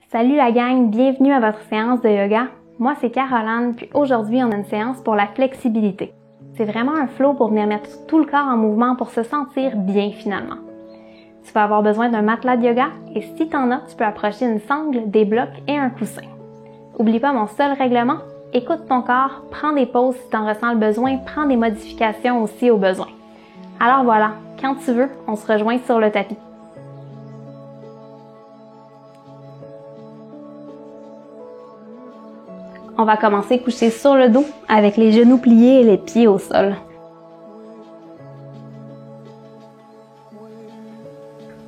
Salut la gang, bienvenue à votre séance de yoga. Moi c'est Caroline, puis aujourd'hui on a une séance pour la flexibilité. C'est vraiment un flow pour venir mettre tout le corps en mouvement pour se sentir bien finalement. Tu vas avoir besoin d'un matelas de yoga et si t'en as, tu peux approcher une sangle, des blocs et un coussin. Oublie pas mon seul règlement, écoute ton corps, prends des pauses si t'en ressens le besoin, prends des modifications aussi au besoin. Alors voilà, quand tu veux, on se rejoint sur le tapis. On va commencer couché sur le dos avec les genoux pliés et les pieds au sol.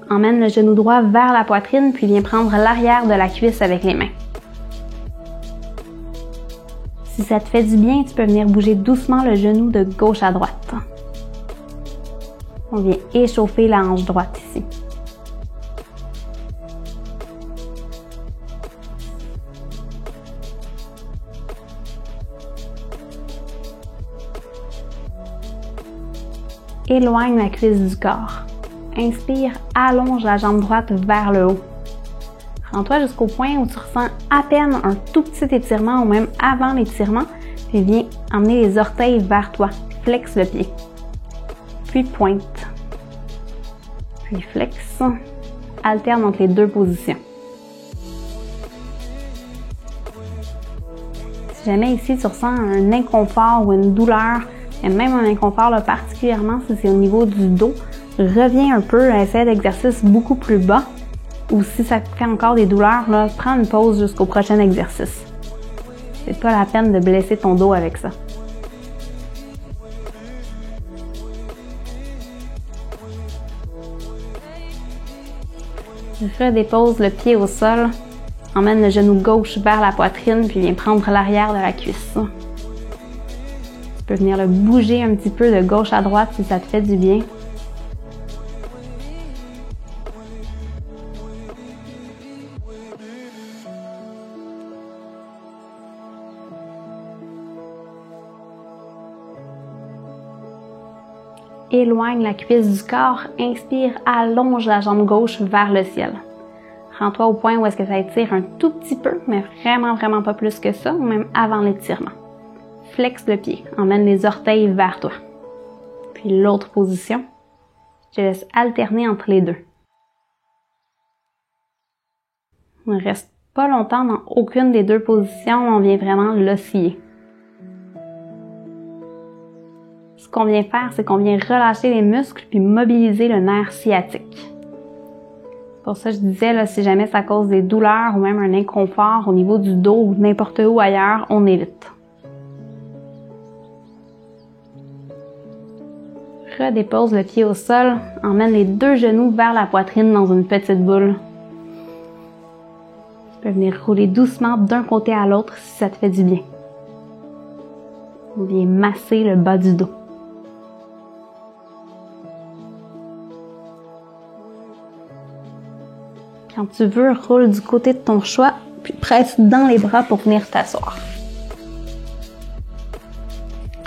Emmène le genou droit vers la poitrine puis viens prendre l'arrière de la cuisse avec les mains. Si ça te fait du bien, tu peux venir bouger doucement le genou de gauche à droite. On vient échauffer la hanche droite ici. Éloigne la cuisse du corps. Inspire, allonge la jambe droite vers le haut. Rends-toi jusqu'au point où tu ressens à peine un tout petit étirement ou même avant l'étirement, puis viens emmener les orteils vers toi. Flexe le pied. Puis pointe. Puis flexe. Alterne entre les deux positions. Si jamais ici tu ressens un inconfort ou une douleur, et même un inconfort là, particulièrement si c'est au niveau du dos, reviens un peu, essaie d'exercice beaucoup plus bas. Ou si ça te fait encore des douleurs, là, prends une pause jusqu'au prochain exercice. C'est pas la peine de blesser ton dos avec ça. Redépose le pied au sol. Emmène le genou gauche vers la poitrine puis viens prendre l'arrière de la cuisse. Tu peux venir le bouger un petit peu de gauche à droite si ça te fait du bien. Éloigne la cuisse du corps, inspire, allonge la jambe gauche vers le ciel. Rends-toi au point où est-ce que ça étire un tout petit peu, mais vraiment pas plus que ça, ou même avant l'étirement. Flexe le pied, emmène les orteils vers toi. Puis l'autre position, je te laisse alterner entre les deux. On ne reste pas longtemps dans aucune des deux positions, on vient vraiment l'osciller. Ce qu'on vient faire, c'est qu'on vient relâcher les muscles puis mobiliser le nerf sciatique. Pour ça, je disais, là, si jamais ça cause des douleurs ou même un inconfort au niveau du dos ou n'importe où ailleurs, on évite. Redépose le pied au sol, emmène les deux genoux vers la poitrine dans une petite boule. Tu peux venir rouler doucement d'un côté à l'autre si ça te fait du bien. On vient masser le bas du dos. Quand tu veux, roule du côté de ton choix, puis presse dans les bras pour venir t'asseoir.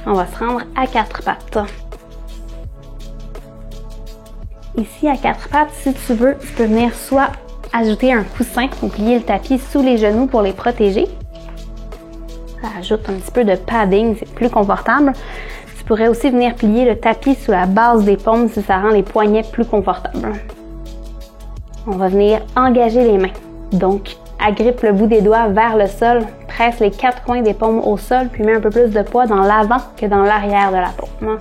On va se rendre à quatre pattes. Ici, à quatre pattes, si tu veux, tu peux venir soit ajouter un coussin ou plier le tapis sous les genoux pour les protéger. Ça ajoute un petit peu de padding, c'est plus confortable. Tu pourrais aussi venir plier le tapis sous la base des paumes si ça rend les poignets plus confortables. On va venir engager les mains. Donc, agrippe le bout des doigts vers le sol, presse les quatre coins des paumes au sol, puis mets un peu plus de poids dans l'avant que dans l'arrière de la paume.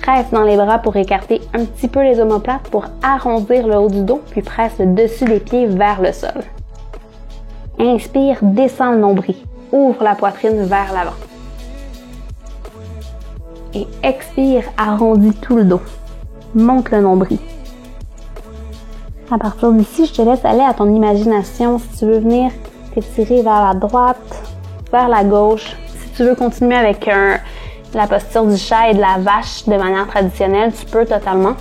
Presse dans les bras pour écarter un petit peu les omoplates pour arrondir le haut du dos, puis presse le dessus des pieds vers le sol. Inspire, descends le nombril. Ouvre la poitrine vers l'avant. Et expire, arrondis tout le dos. Monte le nombril. À partir d'ici, je te laisse aller à ton imagination. Si tu veux venir t'étirer vers la droite, vers la gauche. Si tu veux continuer avec la posture du chat et de la vache de manière traditionnelle, tu peux totalement.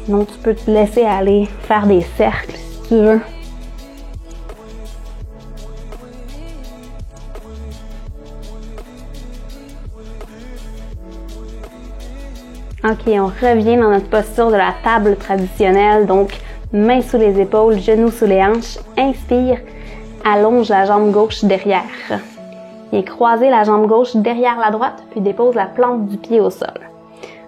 Sinon, tu peux te laisser aller faire des cercles si tu veux. Ok, on revient dans notre posture de la table traditionnelle, donc Mains sous les épaules, genoux sous les hanches. Inspire, allonge la jambe gauche derrière. Viens croiser la jambe gauche derrière la droite, puis dépose la plante du pied au sol.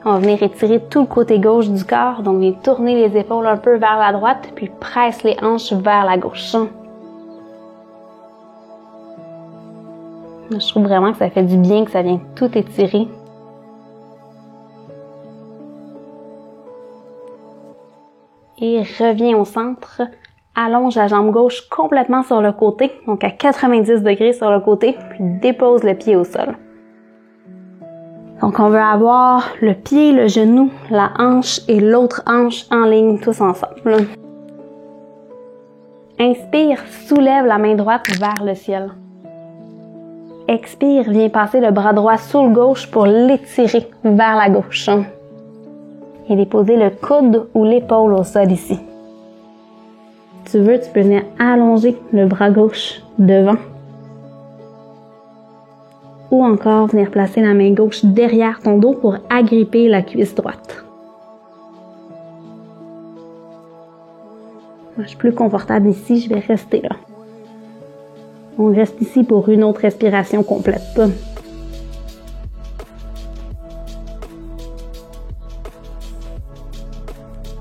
On va venir étirer tout le côté gauche du corps, donc viens tourner les épaules un peu vers la droite, puis presse les hanches vers la gauche. Je trouve vraiment que ça fait du bien, que ça vient tout étirer. Et reviens au centre. Allonge la jambe gauche complètement sur le côté, donc à 90 degrés sur le côté, puis dépose le pied au sol. Donc on veut avoir le pied, le genou, la hanche et l'autre hanche en ligne tous ensemble. Inspire, soulève la main droite vers le ciel. Expire, viens passer le bras droit sous le gauche pour l'étirer vers la gauche. Et déposer le coude ou l'épaule au sol ici. Si tu veux, tu peux venir allonger le bras gauche devant. Ou encore venir placer la main gauche derrière ton dos pour agripper la cuisse droite. Moi, je suis plus confortable ici, je vais rester là. On reste ici pour une autre respiration complète.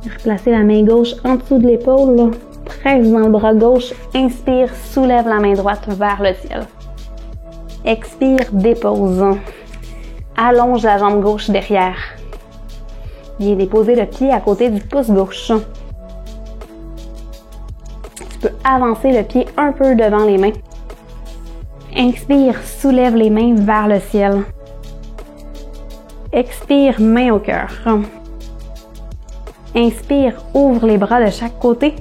Replacer la main gauche en dessous de l'épaule, presse dans le bras gauche, inspire, soulève la main droite vers le ciel. Expire, dépose. Allonge la jambe gauche derrière. Viens déposer le pied à côté du pouce gauche. Tu peux avancer le pied un peu devant les mains. Inspire, soulève les mains vers le ciel. Expire, main au cœur. Inspire, ouvre les bras de chaque côté.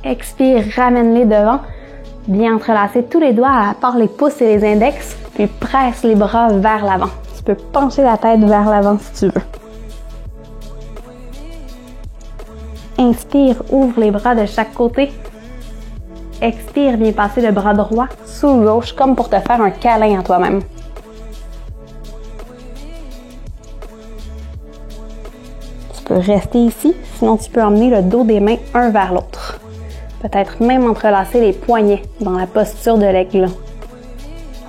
Expire, ramène-les devant. Viens entrelacer tous les doigts à part les pouces et les index, puis presse les bras vers l'avant. Tu peux pencher la tête vers l'avant si tu veux. Inspire, ouvre les bras de chaque côté. Expire, viens passer le bras droit sous le gauche comme pour te faire un câlin à toi-même. Tu peux rester ici, sinon tu peux emmener le dos des mains un vers l'autre. Peut-être même entrelacer les poignets dans la posture de l'aigle.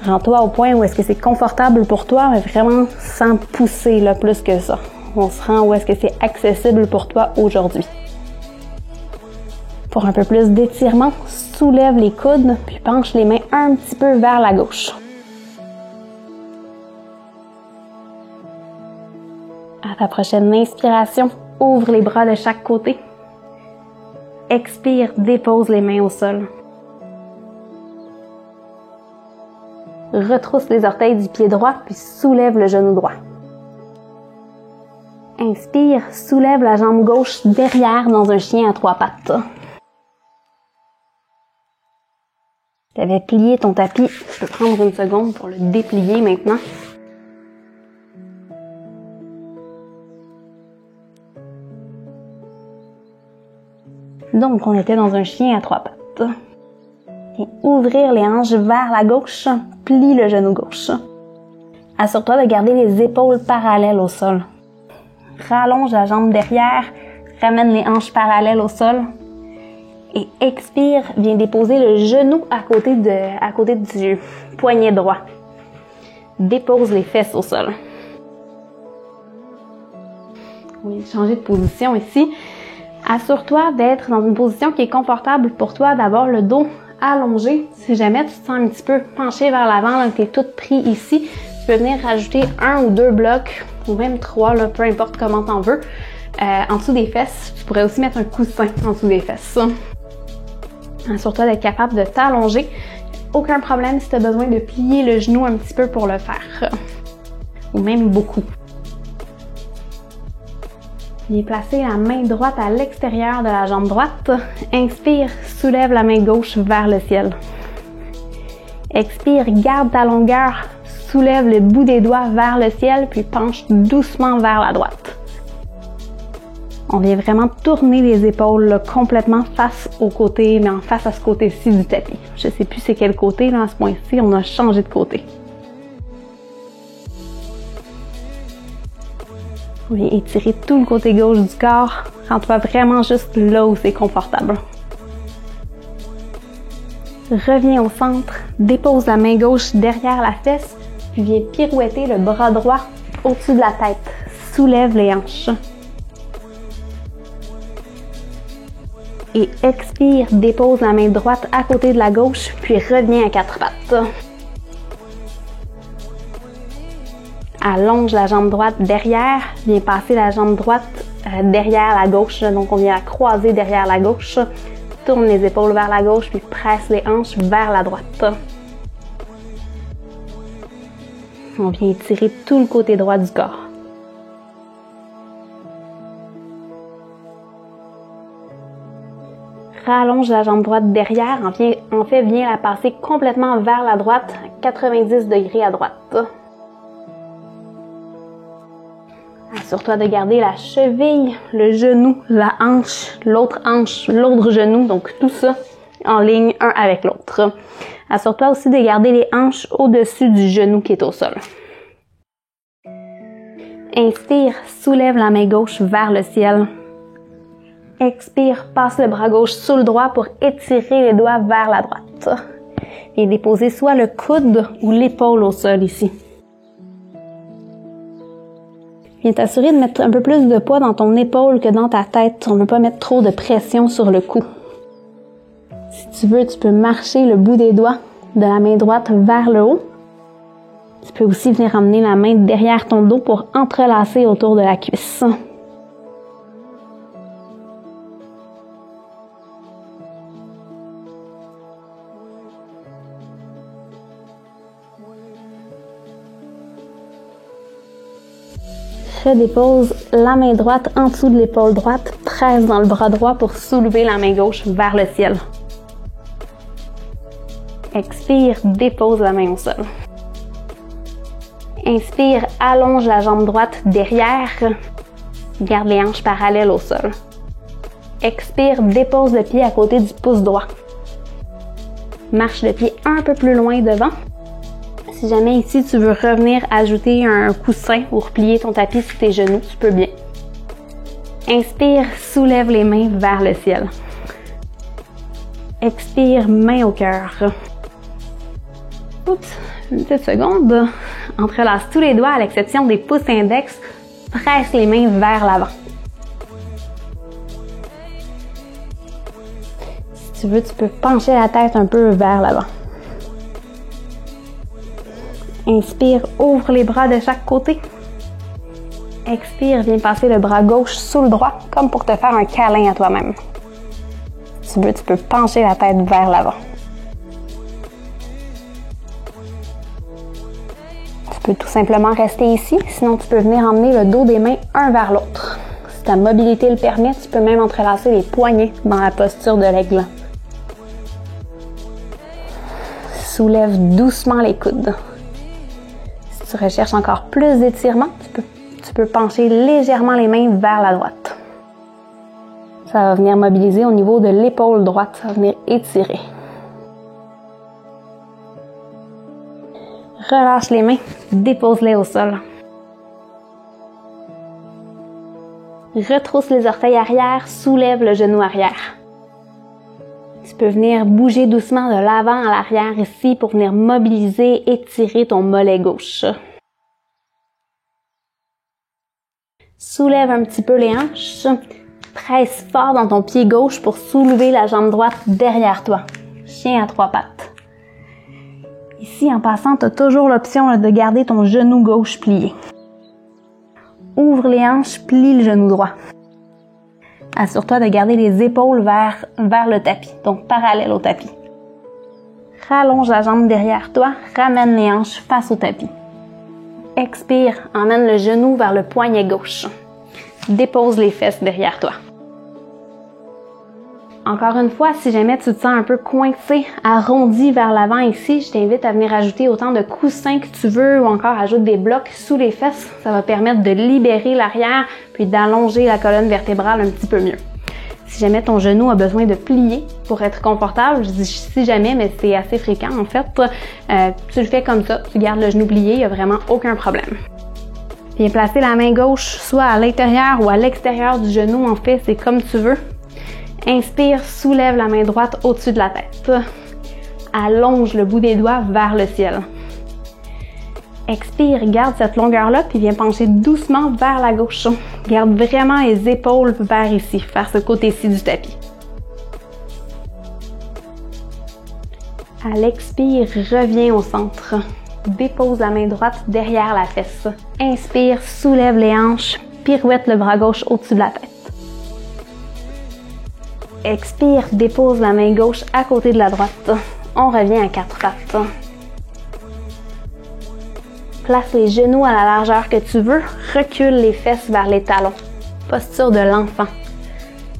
Rends-toi au point où est-ce que c'est confortable pour toi, mais vraiment sans pousser là, plus que ça. On se rend où est-ce que c'est accessible pour toi aujourd'hui. Pour un peu plus d'étirement, soulève les coudes, puis penche les mains un petit peu vers la gauche. À ta prochaine inspiration, ouvre les bras de chaque côté. Expire, dépose les mains au sol. Retrousse les orteils du pied droit, puis soulève le genou droit. Inspire, soulève la jambe gauche derrière dans un chien à trois pattes. Tu avais plié ton tapis, je peux prendre une seconde pour le déplier maintenant. Donc, on était dans un chien à trois pattes. Et ouvrir les hanches vers la gauche, plie le genou gauche. Assure-toi de garder les épaules parallèles au sol. Rallonge la jambe derrière, ramène les hanches parallèles au sol. Et expire, viens déposer le genou à côté du poignet droit. Dépose les fesses au sol. On vient de changer de position ici. Assure-toi d'être dans une position qui est confortable pour toi, d'avoir le dos allongé. Si jamais tu te sens un petit peu penché vers l'avant, que tu es tout pris ici, tu peux venir rajouter 1 ou 2 blocs, ou même 3, là, peu importe comment t'en veux, en dessous des fesses. Tu pourrais aussi mettre un coussin en dessous des fesses. Assure-toi d'être capable de t'allonger. Aucun problème si tu as besoin de plier le genou un petit peu pour le faire. Ou même beaucoup. Viens placer la main droite à l'extérieur de la jambe droite. Inspire, soulève la main gauche vers le ciel. Expire, garde ta longueur, soulève le bout des doigts vers le ciel, puis penche doucement vers la droite. On vient vraiment tourner les épaules là, complètement face au côté, mais en face à ce côté-ci du tapis. Je sais plus c'est quel côté, là, à ce point-ci, on a changé de côté. On vient étirer tout le côté gauche du corps, Rends-toi vraiment juste là où c'est confortable. Reviens au centre, dépose la main gauche derrière la fesse, puis viens pirouetter le bras droit au-dessus de la tête. Soulève les hanches. Et expire, dépose la main droite à côté de la gauche, puis reviens à quatre pattes. Allonge la jambe droite derrière, viens passer la jambe droite derrière la gauche, donc on vient la croiser derrière la gauche. Tourne les épaules vers la gauche, puis presse les hanches vers la droite. On vient étirer tout le côté droit du corps. Rallonge la jambe droite derrière, en fait, viens la passer complètement vers la droite, 90 degrés à droite. Assure-toi de garder la cheville, le genou, la hanche, l'autre genou, donc tout ça en ligne un avec l'autre. Assure-toi aussi de garder les hanches au-dessus du genou qui est au sol. Inspire, soulève la main gauche vers le ciel. Expire, passe le bras gauche sous le droit pour étirer les doigts vers la droite. Et déposer soit le coude ou l'épaule au sol ici. Viens t'assurer de mettre un peu plus de poids dans ton épaule que dans ta tête. On ne veut pas mettre trop de pression sur le cou. Si tu veux, tu peux marcher le bout des doigts de la main droite vers le haut. Tu peux aussi venir emmener la main derrière ton dos pour entrelacer autour de la cuisse. Redépose la main droite en dessous de l'épaule droite, presse dans le bras droit pour soulever la main gauche vers le ciel. Expire, dépose la main au sol. Inspire, allonge la jambe droite derrière, garde les hanches parallèles au sol. Expire, dépose le pied à côté du pouce droit. Marche le pied un peu plus loin devant. Si jamais ici tu veux revenir ajouter un coussin ou replier ton tapis sous tes genoux, tu peux bien. Inspire, soulève les mains vers le ciel. Expire, main au cœur. Oups, une petite seconde. Entrelace tous les doigts à l'exception des pouces index. Presse les mains vers l'avant. Si tu veux, tu peux pencher la tête un peu vers l'avant. Inspire, ouvre les bras de chaque côté. Expire, viens passer le bras gauche sous le droit, comme pour te faire un câlin à toi-même. Si tu veux, tu peux pencher la tête vers l'avant. Tu peux tout simplement rester ici, sinon tu peux venir emmener le dos des mains un vers l'autre. Si ta mobilité le permet, tu peux même entrelacer les poignets dans la posture de l'aigle. Soulève doucement les coudes. Si tu recherches encore plus d'étirement, tu peux pencher légèrement les mains vers la droite. Ça va venir mobiliser au niveau de l'épaule droite, ça va venir étirer. Relâche les mains, dépose-les au sol. Retrousse les orteils arrière, soulève le genou arrière. Tu peux venir bouger doucement de l'avant à l'arrière ici pour venir mobiliser, étirer ton mollet gauche. Soulève un petit peu les hanches. Presse fort dans ton pied gauche pour soulever la jambe droite derrière toi. Chien à trois pattes. Ici, en passant, tu as toujours l'option de garder ton genou gauche plié. Ouvre les hanches, plie le genou droit. Assure-toi de garder les épaules vers le tapis, donc parallèle au tapis. Rallonge la jambe derrière toi, ramène les hanches face au tapis. Expire, emmène le genou vers le poignet gauche. Dépose les fesses derrière toi. Encore une fois, si jamais tu te sens un peu coincé, arrondi vers l'avant ici, je t'invite à venir ajouter autant de coussins que tu veux ou encore ajoute des blocs sous les fesses. Ça va permettre de libérer l'arrière puis d'allonger la colonne vertébrale un petit peu mieux. Si jamais ton genou a besoin de plier pour être confortable, je dis si jamais, mais c'est assez fréquent en fait, tu le fais comme ça, tu gardes le genou plié, il n'y a vraiment aucun problème. Viens placer la main gauche soit à l'intérieur ou à l'extérieur du genou, en fait, c'est comme tu veux. Inspire, soulève la main droite au-dessus de la tête. Allonge le bout des doigts vers le ciel. Expire, garde cette longueur-là, puis viens pencher doucement vers la gauche. Garde vraiment les épaules vers ici, vers ce côté-ci du tapis. À l'expire, reviens au centre. Dépose la main droite derrière la fesse. Inspire, soulève les hanches, pirouette le bras gauche au-dessus de la tête. Expire, dépose la main gauche à côté de la droite. On revient à quatre pattes. Place les genoux à la largeur que tu veux. Recule les fesses vers les talons. Posture de l'enfant.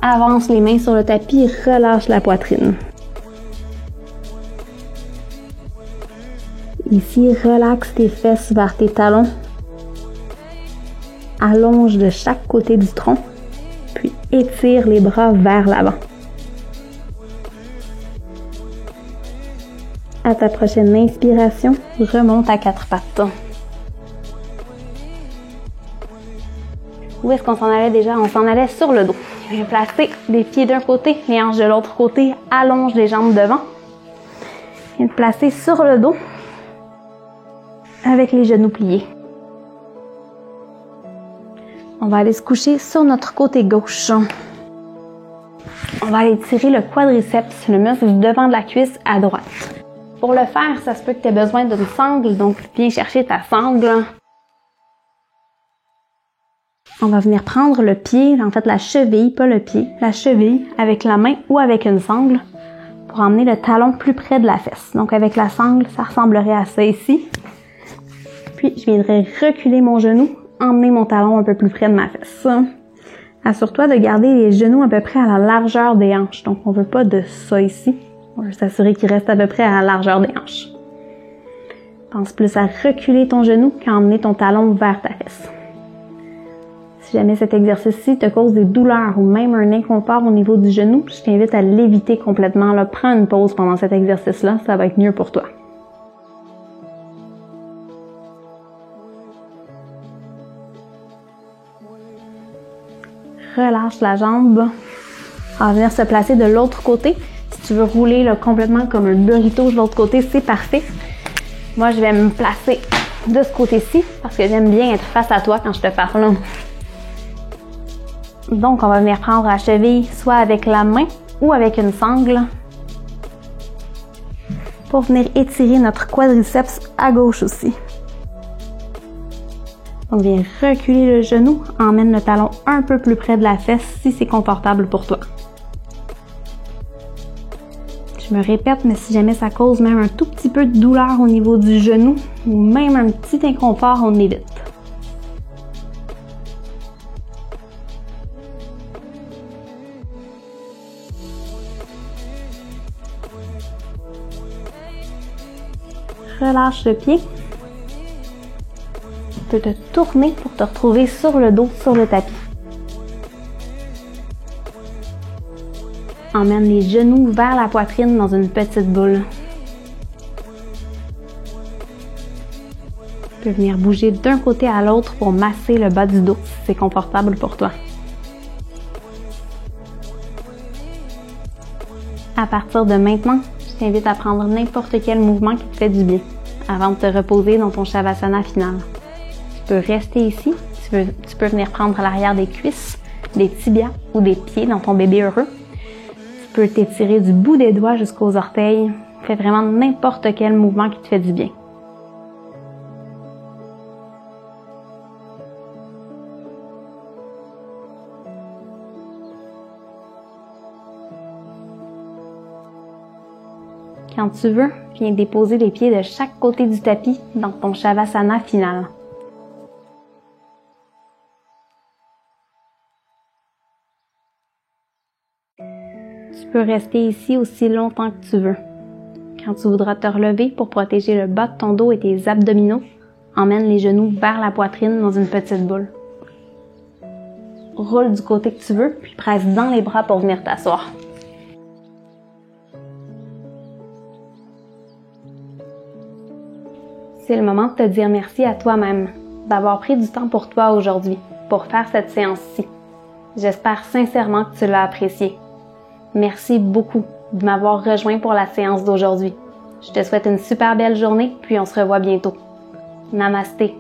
Avance les mains sur le tapis, relâche la poitrine. Ici, relaxe tes fesses vers tes talons. Allonge de chaque côté du tronc, puis étire les bras vers l'avant. À ta prochaine inspiration, remonte à quatre pattes. Où est-ce qu'on s'en allait déjà? On s'en allait sur le dos. Viens placer les pieds d'un côté, les hanches de l'autre côté, allonge les jambes devant. Viens te placer sur le dos avec les genoux pliés. On va aller se coucher sur notre côté gauche. On va aller tirer le quadriceps, le muscle du devant de la cuisse à droite. Pour le faire, ça se peut que tu aies besoin d'une sangle, donc viens chercher ta sangle. On va venir prendre le pied, en fait la cheville, pas le pied, la cheville avec la main ou avec une sangle pour emmener le talon plus près de la fesse. Donc avec la sangle, ça ressemblerait à ça ici. Puis je viendrai reculer mon genou, emmener mon talon un peu plus près de ma fesse. Assure-toi de garder les genoux à peu près à la largeur des hanches. Donc on veut pas de ça ici. On veut s'assurer qu'il reste à peu près à la largeur des hanches. Pense plus à reculer ton genou qu'à emmener ton talon vers ta fesse. Si jamais cet exercice-ci te cause des douleurs ou même un inconfort au niveau du genou, je t'invite à l'éviter complètement. Là. Prends une pause pendant cet exercice-là, ça va être mieux pour toi. Relâche la jambe. On va venir se placer de l'autre côté. Si tu veux rouler là, complètement comme un burrito de l'autre côté, c'est parfait. Moi, je vais me placer de ce côté-ci parce que j'aime bien être face à toi quand je te parle. Donc, on va venir prendre la cheville soit avec la main ou avec une sangle pour venir étirer notre quadriceps à gauche aussi. On vient reculer le genou, emmène le talon un peu plus près de la fesse si c'est confortable pour toi. Je me répète, mais si jamais ça cause même un tout petit peu de douleur au niveau du genou ou même un petit inconfort, on évite. Relâche le pied. Tu peux te tourner pour te retrouver sur le dos, sur le tapis. Emmène les genoux vers la poitrine dans une petite boule. Tu peux venir bouger d'un côté à l'autre pour masser le bas du dos si c'est confortable pour toi. À partir de maintenant, je t'invite à prendre n'importe quel mouvement qui te fait du bien avant de te reposer dans ton Shavasana final. Tu peux rester ici, tu peux venir prendre l'arrière des cuisses, des tibias ou des pieds dans ton bébé heureux. Tu peux t'étirer du bout des doigts jusqu'aux orteils. Fais vraiment n'importe quel mouvement qui te fait du bien. Quand tu veux, viens déposer les pieds de chaque côté du tapis dans ton Shavasana final. Tu peux rester ici aussi longtemps que tu veux. Quand tu voudras te relever pour protéger le bas de ton dos et tes abdominaux, emmène les genoux vers la poitrine dans une petite boule. Roule du côté que tu veux, puis presse dans les bras pour venir t'asseoir. C'est le moment de te dire merci à toi-même. d'avoir pris du temps pour toi aujourd'hui, pour faire cette séance-ci. J'espère sincèrement que tu l'as apprécié. Merci beaucoup de m'avoir rejoint pour la séance d'aujourd'hui. Je te souhaite une super belle journée, puis on se revoit bientôt. Namasté.